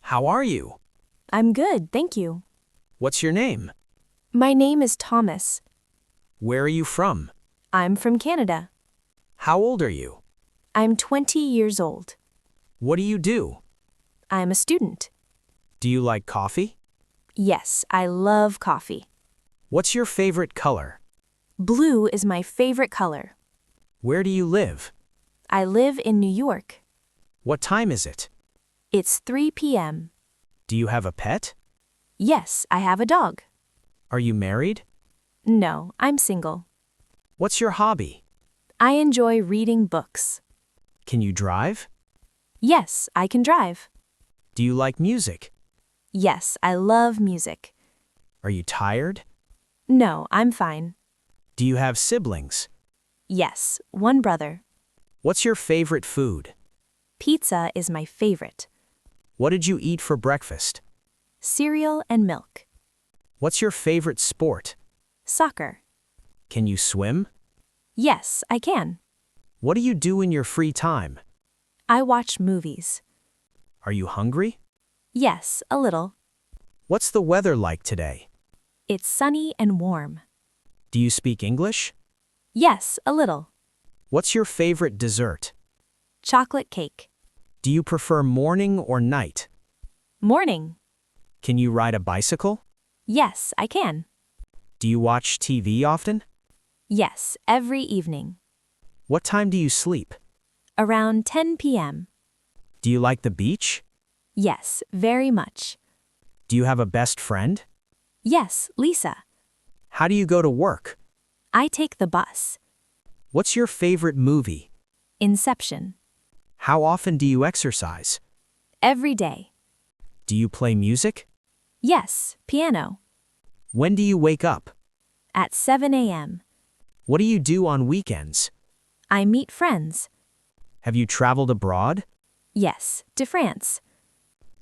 How are you? I'm good, thank you. What's your name? My name is Thomas. Where are you from? I'm from Canada. How old are you? I'm 20 years old. What do you do? I'm a student. Do you like coffee? Yes, I love coffee. What's your favorite color? Blue is my favorite color. Where do you live? I live in New York. What time is it? It's 3 p.m. Do you have a pet? Yes, I have a dog. Are you married? No, I'm single. What's your hobby? I enjoy reading books. Can you drive? Yes, I can drive. Do you like music? Yes, I love music. Are you tired? No, I'm fine. Do you have siblings? Yes, one brother. What's your favorite food? Pizza is my favorite. What did you eat for breakfast? Cereal and milk. What's your favorite sport? Soccer. Can you swim? Yes, I can. What do you do in your free time? I watch movies. Are you hungry? Yes, a little. What's the weather like today? It's sunny and warm. Do you speak English? Yes, a little. What's your favorite dessert? Chocolate cake. Do you prefer morning or night? Morning. Can you ride a bicycle? Yes, I can. Do you watch TV often? Yes, every evening. What time do you sleep? Around 10 p.m. Do you like the beach? Yes, very much. Do you have a best friend? Yes, Lisa. How do you go to work? I take the bus. What's your favorite movie? Inception. How often do you exercise? Every day. Do you play music? Yes, piano. When do you wake up? At 7 a.m. What do you do on weekends? I meet friends. Have you traveled abroad? Yes, to France.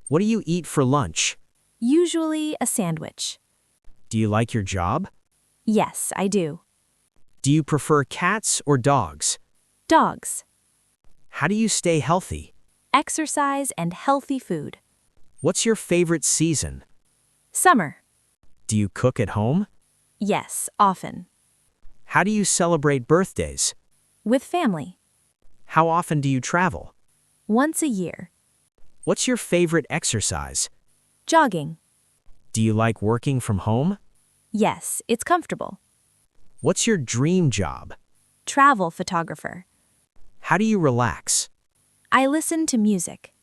What do you eat for lunch? Usually a sandwich. Do you like your job? Yes, I do. Do you prefer cats or dogs? Dogs. How do you stay healthy? Exercise and healthy food. What's your favorite season? Summer. Do you cook at home? Yes, often. How do you celebrate birthdays? With family. How often do you travel? Once a year. What's your favorite exercise? Jogging. Do you like working from home? Yes, it's comfortable. What's your dream job? Travel photographer. How do you relax? I listen to music.